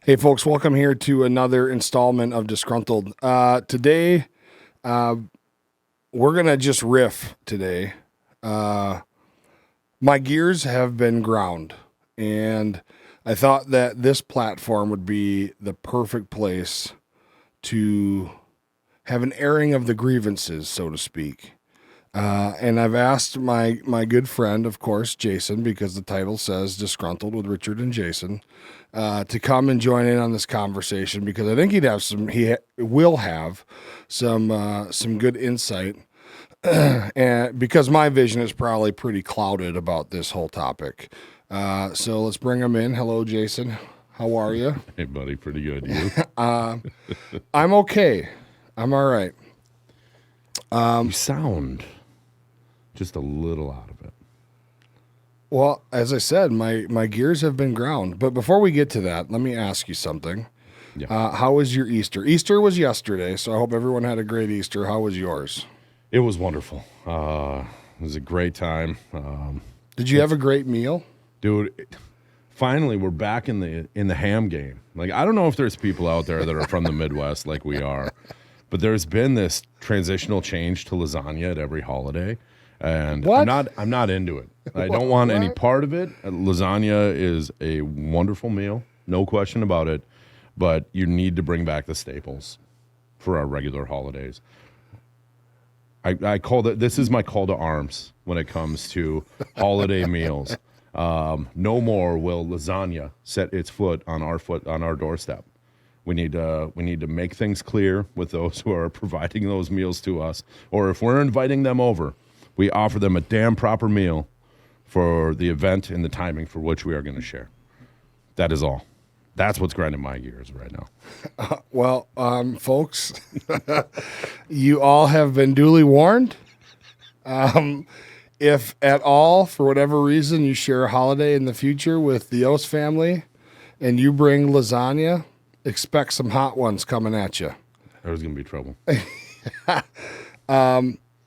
Hey, folks, welcome here to another installment of Disgruntled. Today, we're going to just riff today. My gears have been ground, and I thought that this platform would be the perfect place to have an airing of the grievances, so to speak. And I've asked my good friend, of course, Jason, because the title says Disgruntled with Richard and Jason, to come and join in on this conversation because I think he will have some good insight, and because my vision is probably pretty clouded about this whole topic. So let's bring him in. Hello, Jason. How are you? Hey, buddy. Pretty good. You? I'm okay. I'm all right. You sound just a little out of it. Well, as I said, my gears have been ground. But before we get to that, let me ask you something. Yeah. How was your Easter? Easter was yesterday, so I hope everyone had a great Easter. How was yours? It was wonderful. It was a great time. Did you have a great meal? Dude, finally we're back in the ham game. Like, I don't know if there's people out there that are from the Midwest like we are, but there's been this transitional change to lasagna at every holiday. And What? I'm not into it. I don't want any part of it. Lasagna is a wonderful meal, no question about it. But you need to bring back the staples for our regular holidays. I call it. This is my call to arms when it comes to holiday meals. No more will lasagna set its foot on our doorstep. We need to make things clear with those who are providing those meals to us, or if we're inviting them over, we offer them a damn proper meal for the event and the timing for which we are going to share. That is all. That's what's grinding my gears right now. Well, folks, you all have been duly warned. If at all, for whatever reason, you share a holiday in the future with the O's family and you bring lasagna, expect some hot ones coming at you. There's going to be trouble.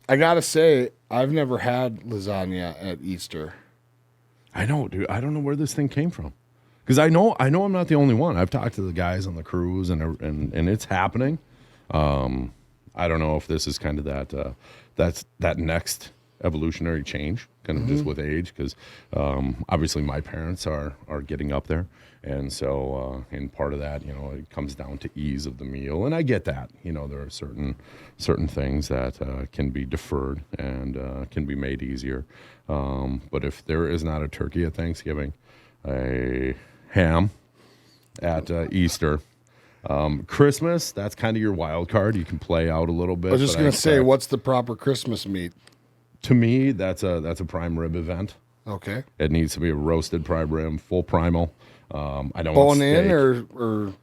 I got to say, I've never had lasagna at Easter. I know, dude. I don't know where this thing came from. Because I know I'm not the only one. I've talked to the guys on the cruise, and it's happening. I don't know if this is kind of that next evolutionary change, kind of just with age. Because obviously my parents are getting up there, and so and part of that, it comes down to ease of the meal, and I get that. There are certain things that can be deferred and can be made easier. But if there is not a turkey at Thanksgiving, a ham at Easter. Christmas, that's kind of your wild card. You can play out a little bit. I was just going to say, what's the proper Christmas meat? To me, that's a prime rib event. Okay. It needs to be a roasted prime rib, full primal. I don't Bone want steak. in or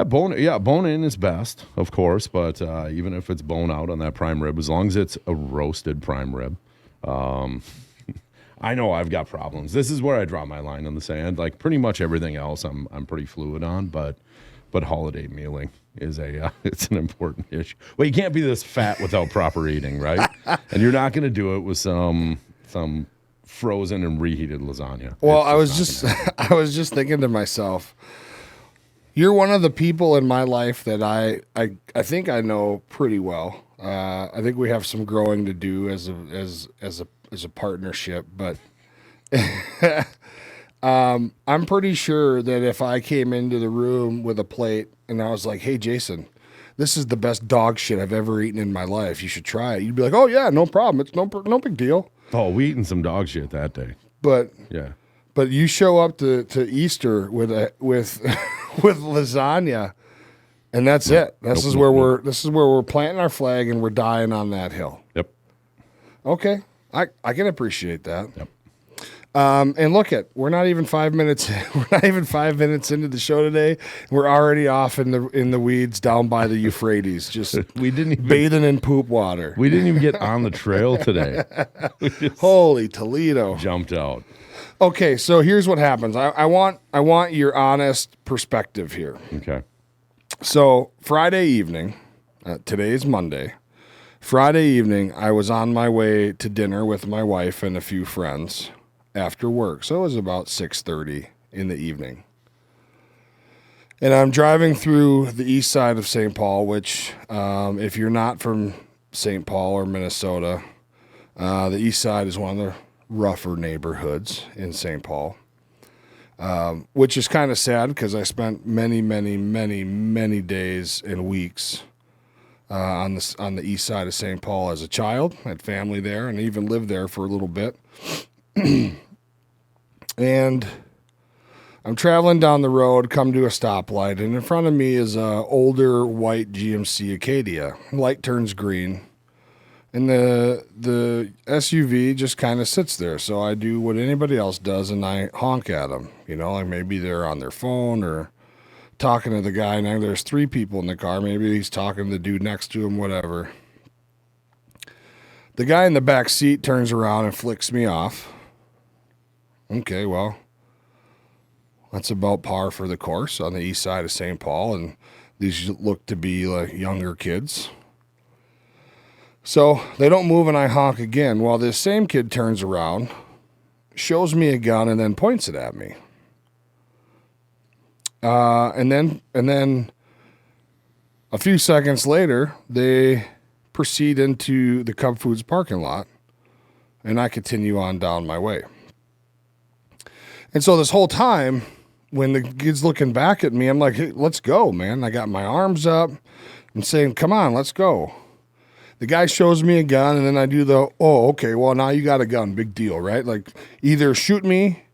bone in is best, of course, but even if it's bone out on that prime rib, as long as it's a roasted prime rib. I know I've got problems. This is where I draw my line in the sand. Like pretty much everything else, I'm pretty fluid on, but holiday mealing is it's an important issue. Well, you can't be this fat without proper eating, right? And you're not going to do it with some frozen and reheated lasagna. Well, I was just thinking to myself, you're one of the people in my life that I think I know pretty well. I think we have some growing to do as a partnership, but I'm pretty sure that if I came into the room with a plate and I was like, "Hey, Jason, this is the best dog shit I've ever eaten in my life. You should try it." You'd be like, "Oh yeah, no problem. It's no big deal." Oh, we eating some dog shit that day. But Yeah. but you show up to Easter with with lasagna, and that's it. This is where we're planting our flag and we're dying on that hill. Yep. Okay, I can appreciate that. Yep. And look we're not even 5 minutes. We're not even 5 minutes into the show today. We're already off in the weeds down by the Euphrates, just We didn't even bathing in poop water. we didn't even get on the trail today. We just Holy Toledo! jumped out. Okay, so here's what happens. I want your honest perspective here. Okay. So Friday evening, today is Monday. Friday evening, I was on my way to dinner with my wife and a few friends after work. So it was about 6:30 in the evening. And I'm driving through the east side of St. Paul, which, if you're not from St. Paul or Minnesota, the east side is one of the rougher neighborhoods in St. Paul, which is kind of sad because I spent many, many, many, many days and weeks on the east side of St. Paul as a child. I had family there and even lived there for a little bit. And I'm traveling down the road, come to a stoplight, and in front of me is a older white GMC Acadia. Light turns green, and the SUV just kind of sits there. So I do what anybody else does, and I honk at them. You know, like maybe they're on their phone or talking to the guy. Now there's 3 people in the car. Maybe he's talking to the dude next to him, whatever. The guy in the back seat turns around and flicks me off. Okay, well, that's about par for the course on the east side of St. Paul, and these look to be like younger kids. So they don't move, and I honk again. Well, this same kid turns around, shows me a gun, and then points it at me. And then a few seconds later, they proceed into the Cub Foods parking lot, and I continue on down my way. And so this whole time, when the kid's looking back at me, I'm like, hey, let's go, man. I got my arms up and saying, come on, let's go. The guy shows me a gun, and then I do oh, okay, well, now you got a gun. Big deal, right? Like, either shoot me.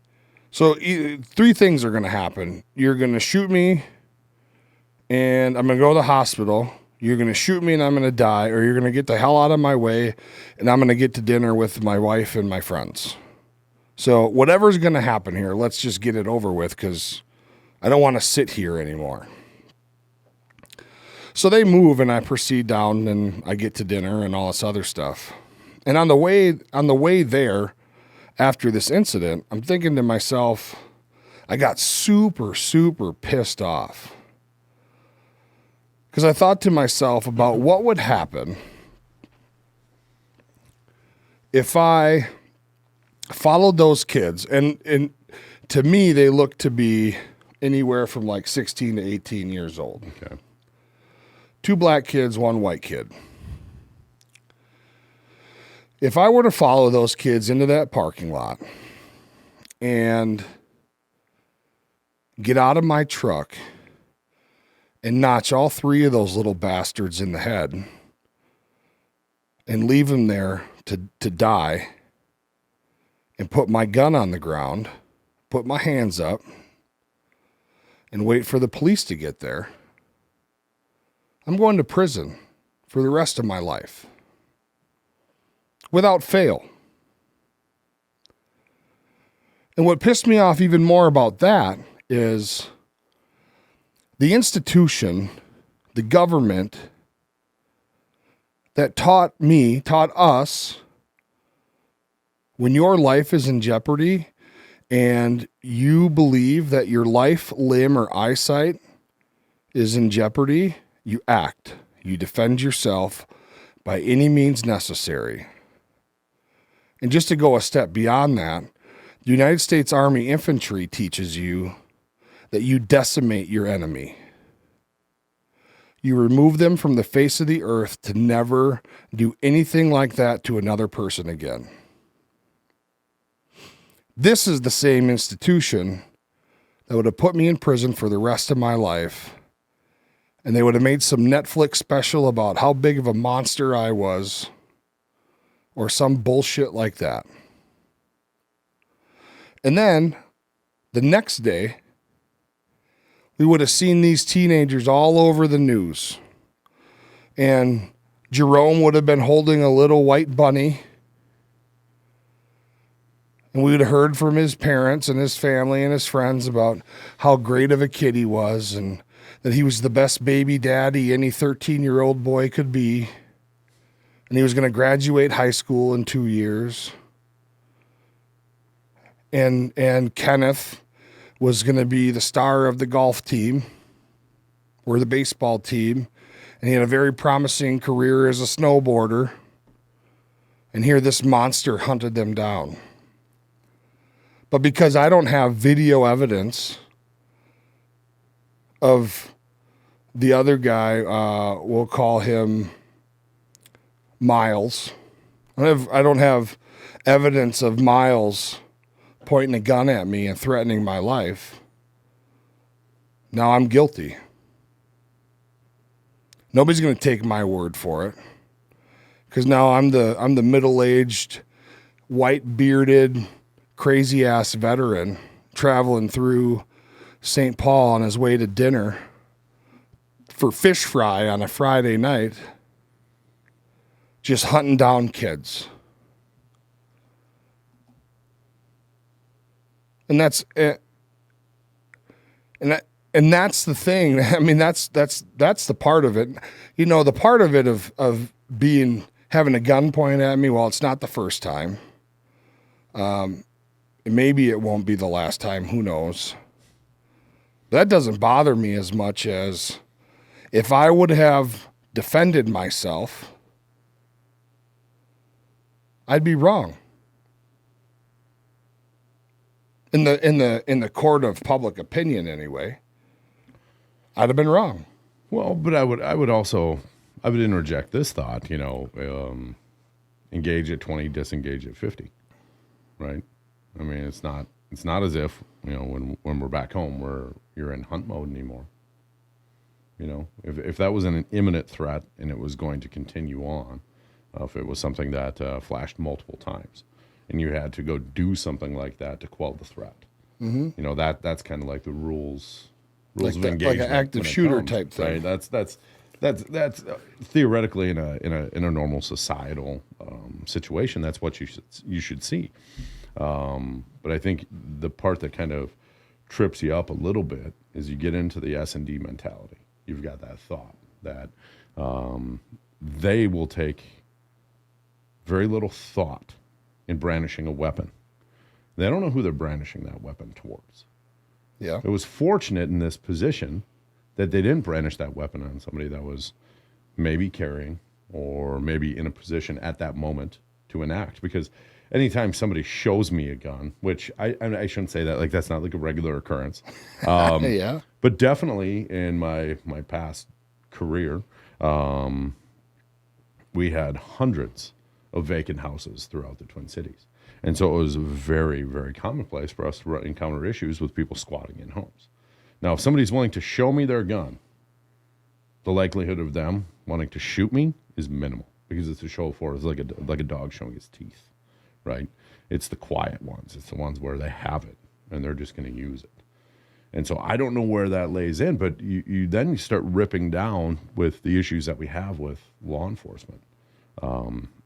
So 3 things are going to happen. You're going to shoot me, and I'm going to go to the hospital. You're going to shoot me, and I'm going to die, or you're going to get the hell out of my way, and I'm going to get to dinner with my wife and my friends. So whatever's going to happen here, let's just get it over with because I don't want to sit here anymore. So they move, and I proceed down, and I get to dinner and all this other stuff. And on the way there, after this incident, I'm thinking to myself, I got super, super pissed off because I thought to myself about what would happen if I followed those kids, and to me, they look to be anywhere from like 16 to 18 years old. Okay. 2 black kids, 1 white kid. If I were to follow those kids into that parking lot and get out of my truck and notch all 3 of those little bastards in the head and leave them there to die, and put my gun on the ground, put my hands up, and wait for the police to get there, I'm going to prison for the rest of my life. Without fail. And what pissed me off even more about that is the institution, the government that taught us, when your life is in jeopardy and you believe that your life, limb, or eyesight is in jeopardy, you act. You defend yourself by any means necessary. And just to go a step beyond that, the United States Army Infantry teaches you that you decimate your enemy. You remove them from the face of the earth to never do anything like that to another person again. This is the same institution that would have put me in prison for the rest of my life, and they would have made some Netflix special about how big of a monster I was, or some bullshit like that. And then, the next day, we would have seen these teenagers all over the news. And Jerome would have been holding a little white bunny. And we would have heard from his parents and his family and his friends about how great of a kid he was, and that he was the best baby daddy any 13-year-old boy could be. And he was going to graduate high school in 2 years. And Kenneth was going to be the star of the golf team or the baseball team. And he had a very promising career as a snowboarder. And here this monster hunted them down. But because I don't have video evidence of the other guy, we'll call him Miles. I don't have evidence of Miles pointing a gun at me and threatening my life. Now I'm guilty. Nobody's going to take my word for it, because now I'm the middle-aged, white-bearded, crazy-ass veteran traveling through St. Paul on his way to dinner for fish fry on a Friday night, just hunting down kids. And that's it. And that's the thing. I mean, that's the part of it. You know, the part of it of having a gun pointed at me. Well, it's not the first time. Maybe it won't be the last time. Who knows? That doesn't bother me as much as if I would have defended myself, I'd be wrong. In the court of public opinion, anyway, I'd have been wrong. Well, but I would interject this thought. Engage at 20, disengage at 50, right? I mean, it's not as if when we're back home, you're in hunt mode anymore. If that was an imminent threat and it was going to continue on, if it was something that flashed multiple times, and you had to go do something like that to quell the threat, that's kind of like the rules of engagement, like an active shooter type thing. Right? That's theoretically in a normal societal situation. That's what you should see. But I think the part that kind of trips you up a little bit is you get into the S&D mentality. You've got that thought that they will take very little thought in brandishing a weapon. They don't know who they're brandishing that weapon towards. Yeah. It was fortunate in this position that they didn't brandish that weapon on somebody that was maybe carrying or maybe in a position at that moment to enact. Because anytime somebody shows me a gun, which I shouldn't say that, like that's not like a regular occurrence. Yeah. But definitely in my past career, we had hundreds of vacant houses throughout the Twin Cities. And so it was very, very commonplace for us to encounter issues with people squatting in homes. Now, if somebody's willing to show me their gun, the likelihood of them wanting to shoot me is minimal, because it's a show of force, like a dog showing its teeth, right? It's the quiet ones. It's the ones where they have it and they're just going to use it. And so I don't know where that lays in, but you then start ripping down with the issues that we have with law enforcement,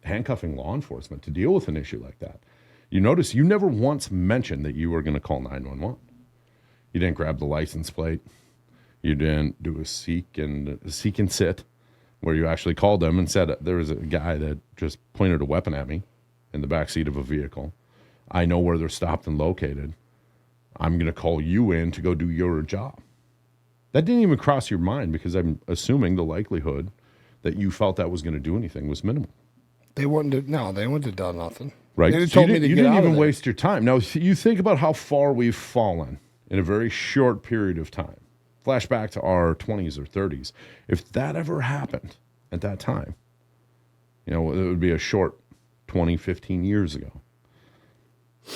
handcuffing law enforcement to deal with an issue like that. You notice you never once mentioned that you were going to call 911. You didn't grab the license plate. You didn't do a seek and sit where you actually called them and said, there was a guy that just pointed a weapon at me in the backseat of a vehicle. I know where they're stopped and located. I'm going to call you in to go do your job. That didn't even cross your mind, because I'm assuming the likelihood that you felt that was going to do anything was minimal. They wouldn't have done nothing. Right. They So told me to you get didn't out of even there. waste your time. Now, you think about how far we've fallen in a very short period of time. Flashback to our 20s or 30s. If that ever happened at that time, it would be a short 20, 15 years ago.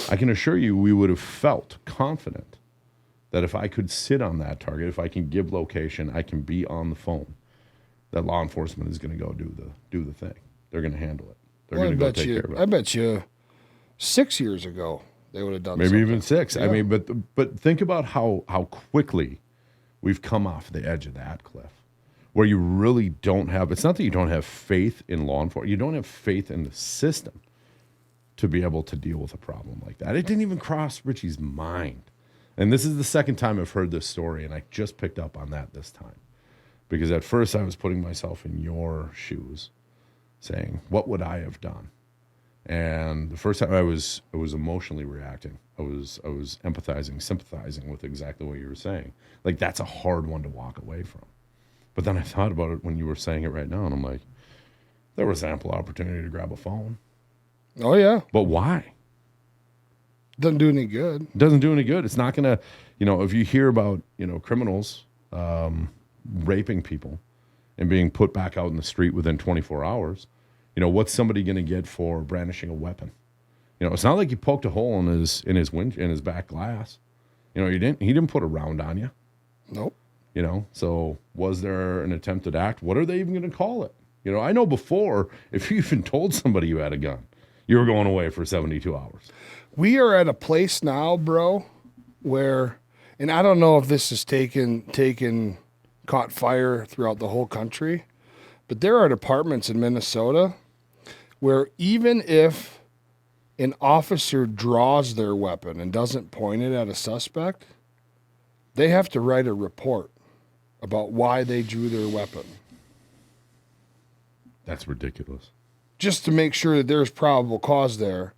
I can assure you we would have felt confident that if I could sit on that target, if I can give location, I can be on the phone, that law enforcement is going to go do the thing. They're going to handle it. They're going to go take care of it. I bet you 6 years ago they would have done maybe something. even 6. Yeah. I mean, but think about how quickly we've come off the edge of that cliff, where you really don't have. It's not that you don't have faith in law enforcement. You don't have faith in the system to be able to deal with a problem like that. It didn't even cross Richie's mind. And this is the second time I've heard this story, and I just picked up on that this time, because at first I was putting myself in your shoes, saying, what would I have done? And the first time I was emotionally reacting. I was empathizing, sympathizing with exactly what you were saying. Like, that's a hard one to walk away from. But then I thought about it when you were saying it right now, and I'm like, there was ample opportunity to grab a phone. Oh, yeah. But why? Doesn't do any good. It doesn't do any good. It's not going to, if you hear about, criminals raping people and being put back out in the street within 24 hours, what's somebody going to get for brandishing a weapon? It's not like you poked a hole in his back glass. He didn't put a round on you. Nope. So was there an attempted act? What are they even going to call it? I know before, if you even told somebody you had a gun, you were going away for 72 hours. We are at a place now, bro, where, and I don't know if this is caught fire throughout the whole country, but there are departments in Minnesota where even if an officer draws their weapon and doesn't point it at a suspect, they have to write a report about why they drew their weapon. That's ridiculous. Just to make sure that there's probable cause there,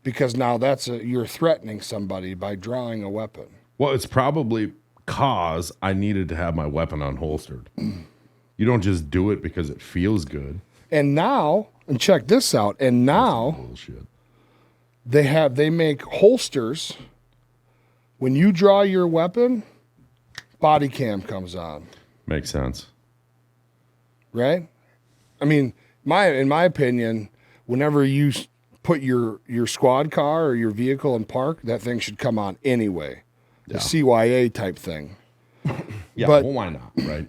because now you're threatening somebody by drawing a weapon. Well, it's probably cause I needed to have my weapon unholstered. You don't just do it because it feels good. And now, and check this out, and now bullshit. They make holsters. When you draw your weapon, body cam comes on. Makes sense. Right? I mean, in my opinion, whenever you put your squad car or your vehicle in park, that thing should come on anyway. The CYA type thing. Yeah, but, well, why not, right?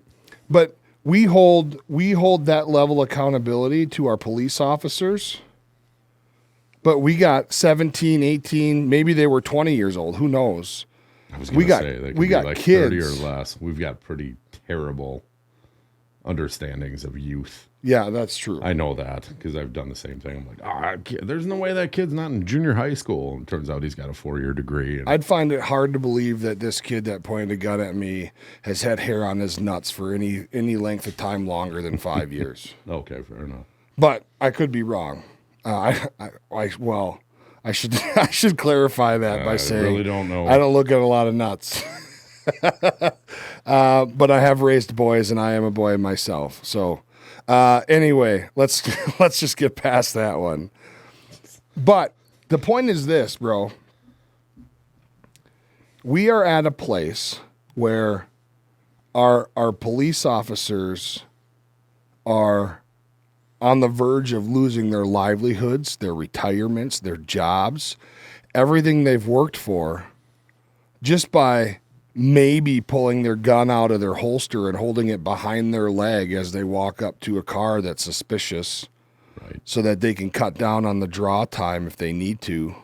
But we hold that level of accountability to our police officers. But we got 17, 18, maybe they were 20 years old. Who knows? I was going to say, they could be got like kids 30 or less. We've got pretty terrible understandings of youth. Yeah, that's true. I know that because I've done the same thing. I'm like, there's no way that kid's not in junior high school. And it turns out he's got a 4-year degree. I'd find it hard to believe that this kid that pointed a gun at me has had hair on his nuts for any length of time longer than 5 years. Okay, fair enough. But I could be wrong. I should clarify that by saying I really don't know. I don't look at a lot of nuts. But I have raised boys, and I am a boy myself. So anyway, let's just get past that one. But the point is this, bro. We are at a place where our police officers are on the verge of losing their livelihoods, their retirements, their jobs, everything they've worked for, just by maybe pulling their gun out of their holster and holding it behind their leg as they walk up to a car that's suspicious, right, so that they can cut down on the draw time if they need to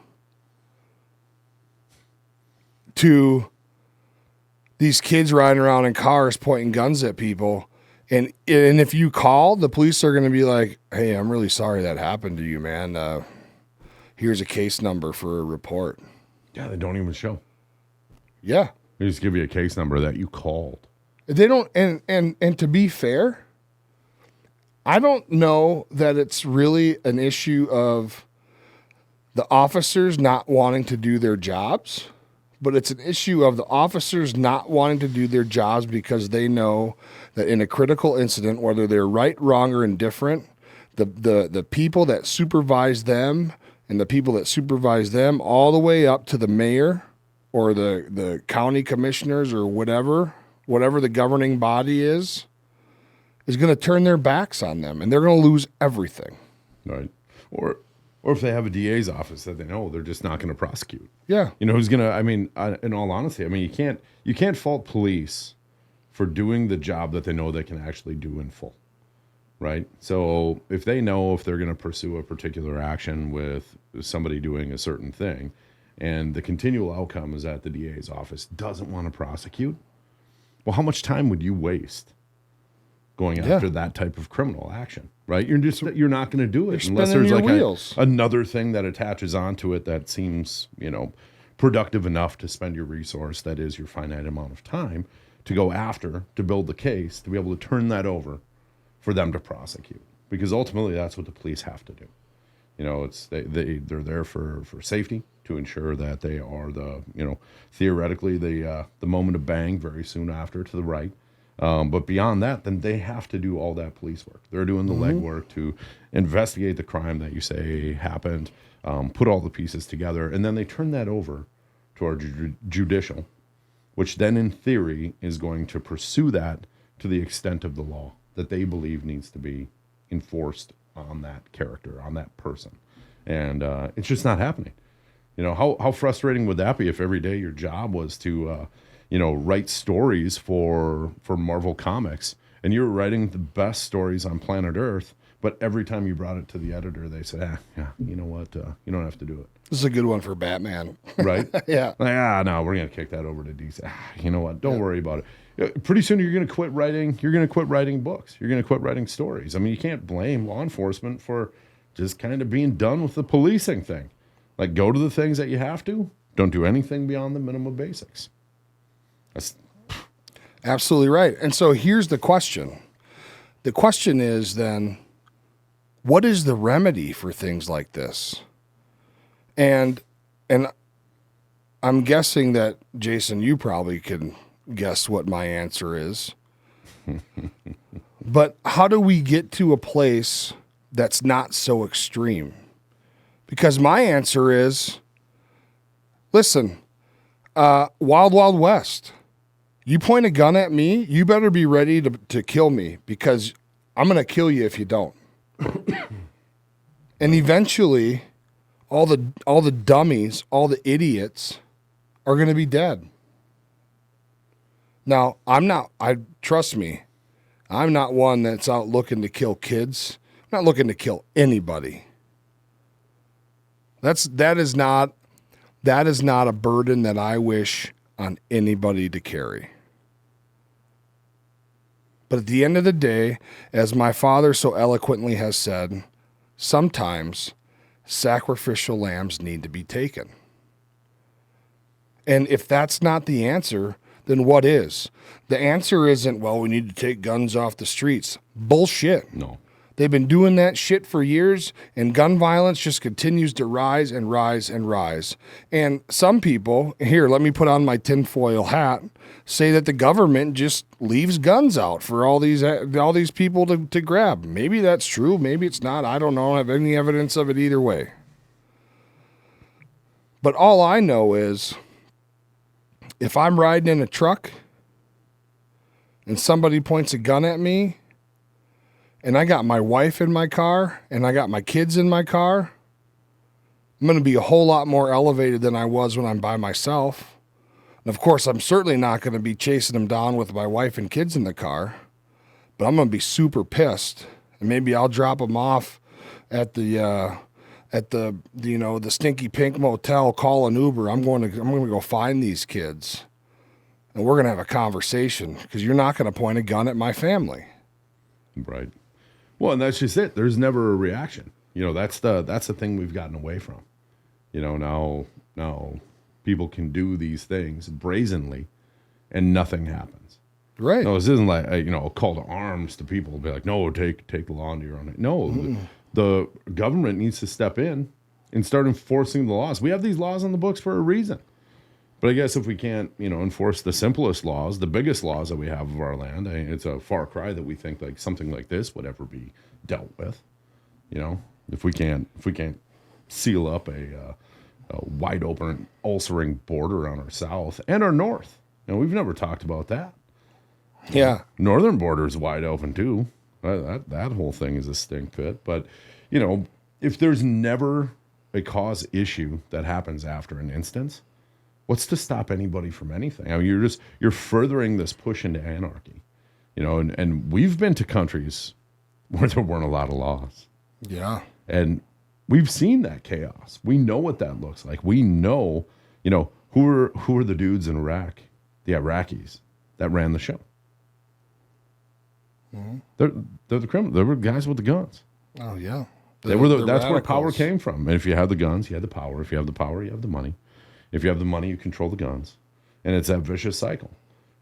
these kids riding around in cars pointing guns at people. And if you call, the police are going to be like, hey, I'm really sorry that happened to you, man. Here's a case number for a report. Yeah, they don't even show. Yeah. They just give you a case number that you called. They don't, and to be fair, I don't know that it's really an issue of the officers not wanting to do their jobs, but it's an issue of the officers not wanting to do their jobs because they know that in a critical incident, whether they're right, wrong, or indifferent, the people that supervise them and the people that supervise them all the way up to the mayor or the county commissioners or whatever the governing body is going to turn their backs on them, and they're going to lose everything. Right. Or if they have a DA's office that they know, they're just not going to prosecute. Yeah. Who's going to, in all honesty, you can't fault police for doing the job that they know they can actually do in full. Right. So if they know if they're going to pursue a particular action with somebody doing a certain thing, and the continual outcome is that the DA's office doesn't want to prosecute, well, how much time would you waste going after that type of criminal action, right? You're not going to do it unless there's like another thing that attaches onto it that seems, productive enough to spend your resource, that is your finite amount of time, to go after, to build the case, to be able to turn that over for them to prosecute. Because ultimately that's what the police have to do. They're there for safety, to ensure that they are theoretically the moment of bang very soon after to the right. But beyond that, then they have to do all that police work. They're doing the legwork to investigate the crime that you say happened, put all the pieces together, and then they turn that over to our judicial which then in theory is going to pursue that to the extent of the law that they believe needs to be enforced on that character, on that person. And it's just not happening. You know, how frustrating would that be if every day your job was to, write stories for Marvel Comics, and you were writing the best stories on planet Earth, but every time you brought it to the editor, they said, yeah, you know what, you don't have to do it. This is a good one for Batman. Right? Yeah. Like, no, we're going to kick that over to DC. You know what, don't worry about it. Pretty soon you're going to quit writing. You're going to quit writing books. You're going to quit writing stories. I mean, you can't blame law enforcement for just kind of being done with the policing thing. Like, go to the things that you have to. Don't do anything beyond the minimum basics. That's Absolutely right. And so here's the question. The question is then, what is the remedy for things like this? And I'm guessing that, Jason, you probably can guess what my answer is. But how do we get to a place that's not so extreme? Because my answer is, listen, Wild Wild West. You point a gun at me, you better be ready to kill me, because I'm going to kill you if you don't. And eventually, all the dummies, all the idiots are going to be dead. Now, trust me, I'm not one that's out looking to kill kids. I'm not looking to kill anybody. That is not a burden that I wish on anybody to carry. But at the end of the day, as my father so eloquently has said, sometimes sacrificial lambs need to be taken. And if that's not the answer, then what is? The answer isn't, well, we need to take guns off the streets. Bullshit. no. They've been doing that shit for years, and gun violence just continues to rise and rise and rise. And some people, here, let me put on my tinfoil hat, say that the government just leaves guns out for all these people to grab. Maybe that's true. Maybe it's not. I don't know. I don't have any evidence of it either way. But all I know is, if I'm riding in a truck and somebody points a gun at me, and I got my wife in my car, and I got my kids in my car, I'm going to be a whole lot more elevated than I was when I'm by myself. And of course, I'm certainly not going to be chasing them down with my wife and kids in the car, but I'm going to be super pissed. And maybe I'll drop them off at the Stinky Pink Motel, call an Uber. I'm going to go find these kids, and we're going to have a conversation, because you're not going to point a gun at my family. Right. Well, and that's just it. There's never a reaction. You know, that's the thing we've gotten away from. You know, now people can do these things brazenly and nothing happens. Right. No, this isn't like a call to arms to people. Be like, no, take the law into your own hand. No, the government needs to step in and start enforcing the laws. We have these laws on the books for a reason. But I guess if we can't, enforce the simplest laws, the biggest laws that we have of our land, it's a far cry that we think like something like this would ever be dealt with. If we can't seal up a wide open, ulcering border on our south and our north. We've never talked about that. Yeah. Northern border is wide open too. That whole thing is a stink pit. But, if there's never a cause issue that happens after an instance, what's to stop anybody from anything? I mean, you're furthering this push into anarchy, and we've been to countries where there weren't a lot of laws. Yeah. And we've seen that chaos. We know what that looks like. We know, who are the dudes in Iraq, the Iraqis that ran the show. Mm-hmm. They're the criminals. They were guys with the guns. Oh yeah. That's radicals. Where power came from. And if you have the guns, you have the power. If you have the power, you have the money. If you have the money, you control the guns. And it's that vicious cycle.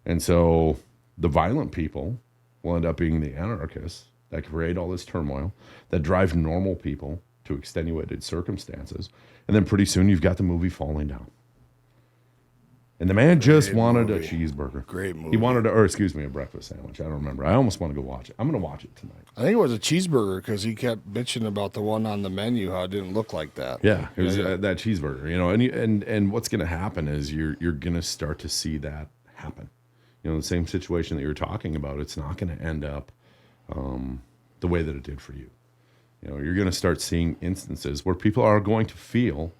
And so the violent people will end up being the anarchists that create all this turmoil, that drive normal people to extenuated circumstances. And then pretty soon you've got the movie falling down. And the man just wanted a cheeseburger. Great movie. He wanted a breakfast sandwich. I don't remember. I almost want to go watch it. I'm going to watch it tonight. I think it was a cheeseburger, because he kept bitching about the one on the menu, how it didn't look like that. Yeah, it was that cheeseburger, and what's going to happen is you're going to start to see that happen. You know, the same situation that you're talking about, it's not going to end up the way that it did for you. You know, you're going to start seeing instances where people are going to feel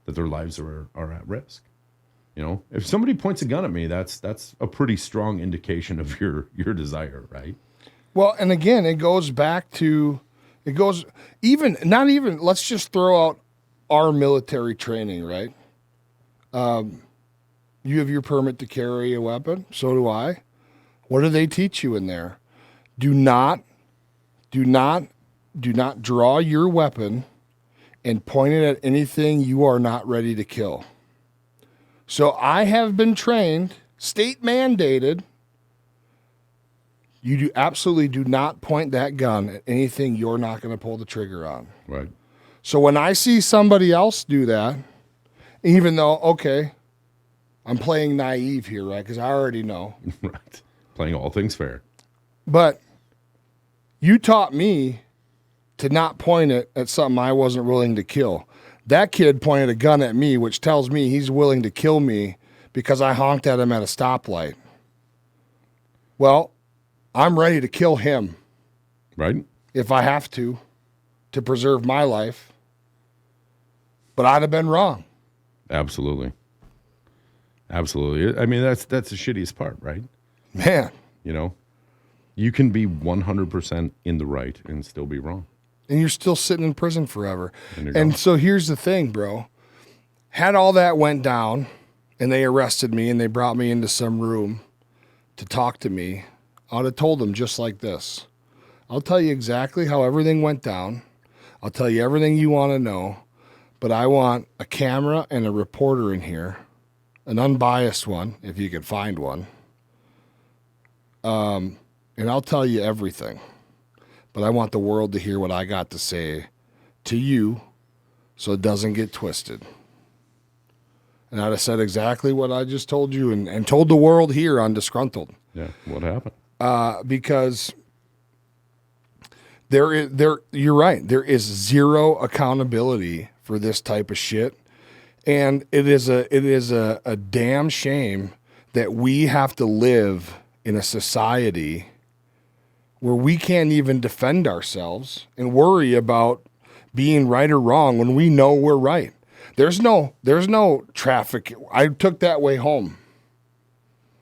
that their lives are at risk. You know, if somebody points a gun at me, that's a pretty strong indication of your desire, right? Well, and again, it goes back to, let's just throw out our military training, right? You have your permit to carry a weapon. So do I. What do they teach you in there? Do not draw your weapon and point it at anything you are not ready to kill. So I have been trained, state mandated, you absolutely do not point that gun at anything you're not going to pull the trigger on. Right. So when I see somebody else do that, even though, okay, I'm playing naive here, right? Because I already know. Right. Playing all things fair. But you taught me to not point it at something I wasn't willing to kill. That kid pointed a gun at me, which tells me he's willing to kill me because I honked at him at a stoplight. Well, I'm ready to kill him. Right. If I have to preserve my life. But I'd have been wrong. Absolutely. Absolutely. I mean, that's the shittiest part, right? Man. You know, you can be 100% in the right and still be wrong. And you're still sitting in prison forever. And so here's the thing, bro. Had all that went down and they arrested me and they brought me into some room to talk to me, I would have told them just like this. I'll tell you exactly how everything went down. I'll tell you everything you want to know. But I want a camera and a reporter in here, an unbiased one, if you can find one. And I'll tell you everything. But I want the world to hear what I got to say to you so it doesn't get twisted. And I'd have said exactly what I just told you and told the world here on Disgruntled. Yeah, what happened? Because you're right. There is zero accountability for this type of shit. And it is a damn shame that we have to live in a society where we can't even defend ourselves and worry about being right or wrong when we know we're right. There's no traffic. I took that way home.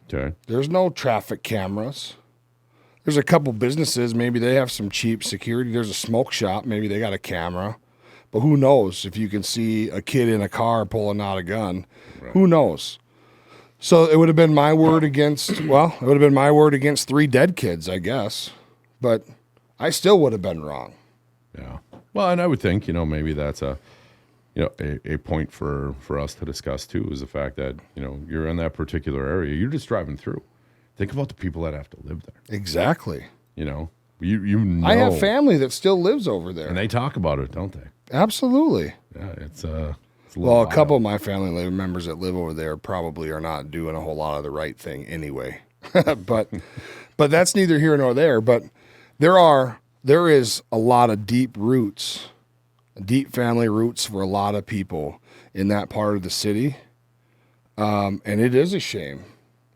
Okay. There's no traffic cameras. There's a couple businesses. Maybe they have some cheap security. There's a smoke shop. Maybe they got a camera. But who knows if you can see a kid in a car pulling out a gun? Right. Who knows? So it would have been my word against, it would have been my word against 3 dead kids, I guess. But I still would have been wrong. Yeah. Well, and I would think, maybe that's a point for us to discuss too, is the fact that, you're in that particular area. You're just driving through. Think about the people that have to live there. Exactly. You know. I have family that still lives over there. And they talk about it, don't they? Absolutely. Yeah, it's a couple of my family members that live over there probably are not doing a whole lot of the right thing anyway. but that's neither here nor there. But there is a lot of deep family roots for a lot of people in that part of the city. And it is a shame.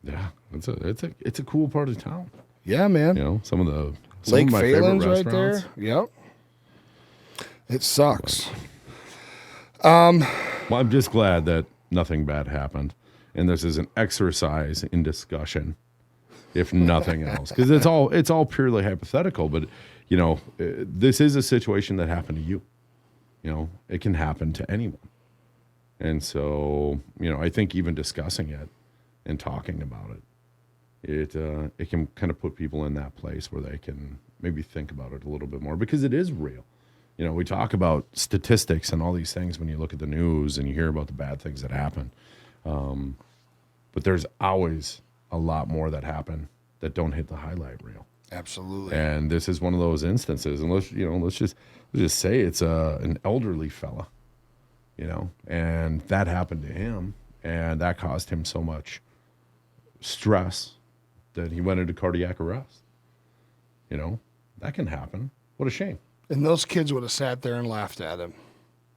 Yeah, it's a cool part of town. Yeah, man. Some of Lake my Phelan's favorite right there. Yep. It sucks. Well, I'm just glad that nothing bad happened, and this is an exercise in discussion, if nothing else, because it's all purely hypothetical. But this is a situation that happened to you. It can happen to anyone, and so I think even discussing it and talking about it, it can kind of put people in that place where they can maybe think about it a little bit more, because it is real. We talk about statistics and all these things when you look at the news and you hear about the bad things that happen. But there's always a lot more that happen that don't hit the highlight reel. Absolutely. And this is one of those instances. And let's just say it's an elderly fella, and that happened to him, and that caused him so much stress that he went into cardiac arrest. That can happen. What a shame. And those kids would have sat there and laughed at him.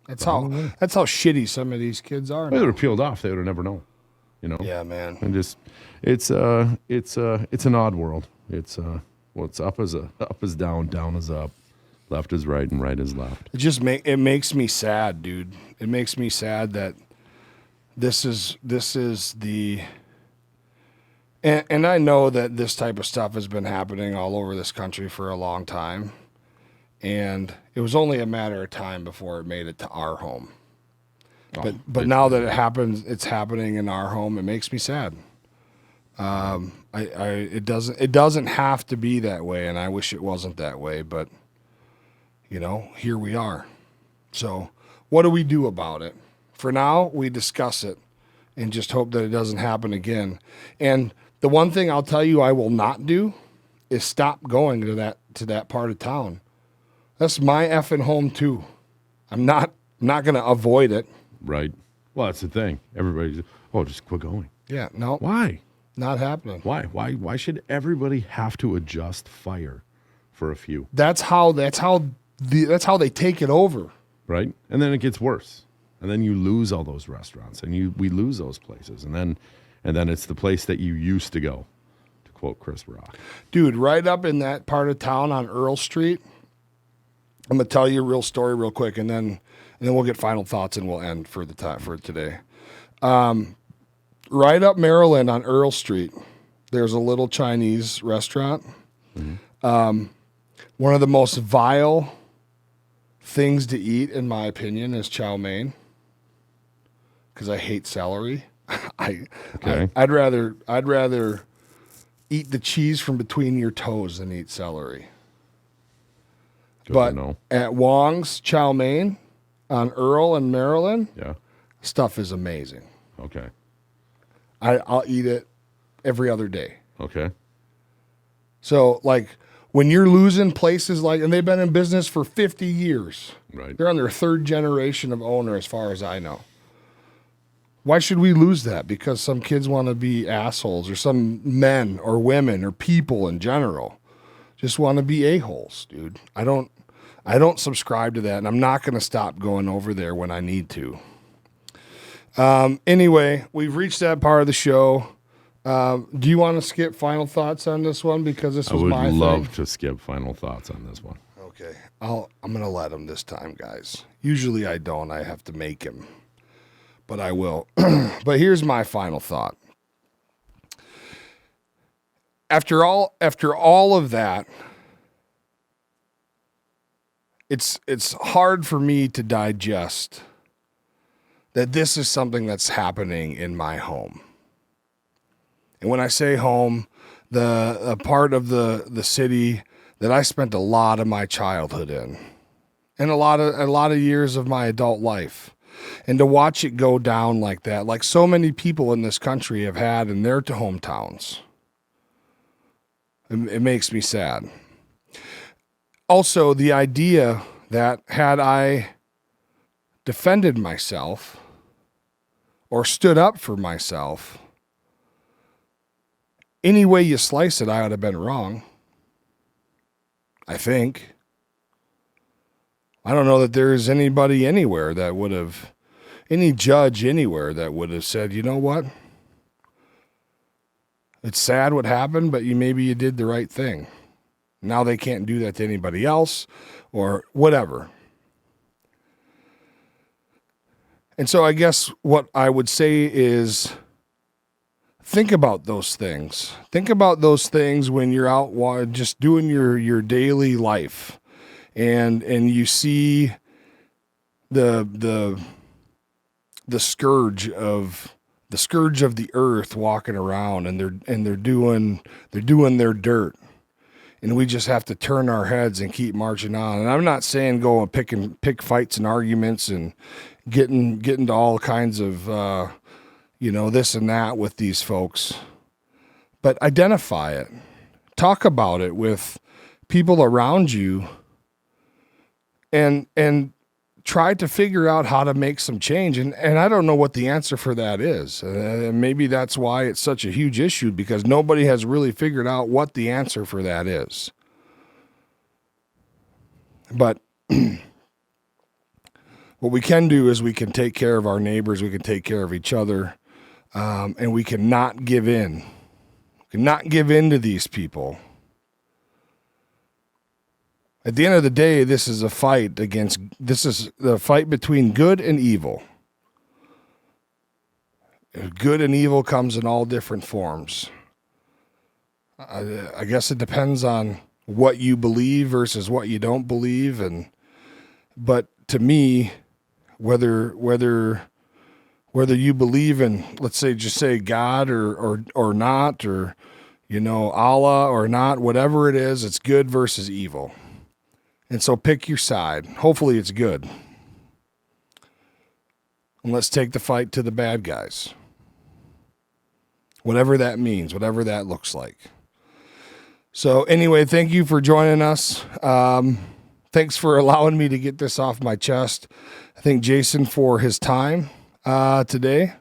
That's how shitty some of these kids are. They would have peeled off. They would have never known. you know? Yeah, man. And just, it's an odd world. It's, what's up is down, down is up, left is right, and right is left. It makes me sad, dude. It makes me sad that this is the, and I know that this type of stuff has been happening all over this country for a long time, and it was only a matter of time before it made it to our home. But now that it's happening in our home, it makes me sad. It doesn't have to be that way, and I wish it wasn't that way, but here we are. So what do we do about it? For now, we discuss it and just hope that it doesn't happen again. And the one thing I'll tell you I will not do is stop going to that part of town. That's my effing home too. I'm not going to avoid it. Right. Well, that's the thing. Everybody's, just quit going. Yeah, no. Why? Not happening. Why should everybody have to adjust fire for a few? That's how they take it over. Right? And then it gets worse. And then you lose all those restaurants, and we lose those places. And then it's the place that you used to go, to quote Chris Rock. Dude, right up in that part of town on Earl Street, I'm going to tell you a real story real quick, and then we'll get final thoughts and we'll end for today. Right up Maryland on Earl Street, there's a little Chinese restaurant. Mm-hmm. One of the most vile things to eat, in my opinion, is chow mein, because I hate celery. I'd rather eat the cheese from between your toes than eat celery. But at Wong's Chow Mein on Earl and Maryland, stuff is amazing. Okay. I'll eat it every other day. Okay. So, when you're losing places and they've been in business for 50 years. Right. They're on their third generation of owner, as far as I know. Why should we lose that? Because some kids want to be assholes, or some men or women or people in general just want to be a-holes, dude. I don't subscribe to that, and I'm not going to stop going over there when I need to. Anyway, we've reached that part of the show. Do you want to skip final thoughts on this one? Because this was my thing. I would love to skip final thoughts on this one. Okay. I'm going to let him this time, guys. Usually I don't. I have to make him. But I will. But here's my final thought. After all of that, it's hard for me to digest that this is something that's happening in my home. And when I say home, the part of the city that I spent a lot of my childhood in, and a lot of years of my adult life. And to watch it go down like that, like so many people in this country have had in their hometowns, it makes me sad. Also, the idea that had I defended myself or stood up for myself, any way you slice it, I would have been wrong. I think. I don't know that there is anybody anywhere that would have, any judge anywhere that would have said, you know what? It's sad what happened, but maybe you did the right thing. Now they can't do that to anybody else or whatever. And so I guess what I would say is think about those things. Think about those things when you're out just doing your daily life. And you see the scourge of the earth walking around, and they're doing their dirt, and we just have to turn our heads and keep marching on. And I'm not saying go and pick fights and arguments and get into all kinds of this and that with these folks, but identify it, talk about it with people around you. And try to figure out how to make some change. And I don't know what the answer for that is. And maybe that's why it's such a huge issue, because nobody has really figured out what the answer for that is. But what we can do is we can take care of our neighbors. We can take care of each other. And we cannot give in. We cannot give in to these people. At the end of the day, this is the fight between good and evil. Good and evil comes in all different forms. I guess it depends on what you believe versus what you don't believe, but to me, whether you believe in, let's say, just say God or not, or Allah or not, whatever it is, it's good versus evil. And so pick your side. Hopefully it's good. And let's take the fight to the bad guys. Whatever that means, whatever that looks like. So anyway, thank you for joining us. Thanks for allowing me to get this off my chest. I thank Jason for his time today.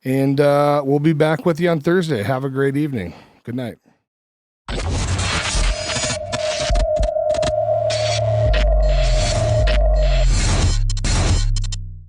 And we'll be back with you on Thursday. Have a great evening. Good night.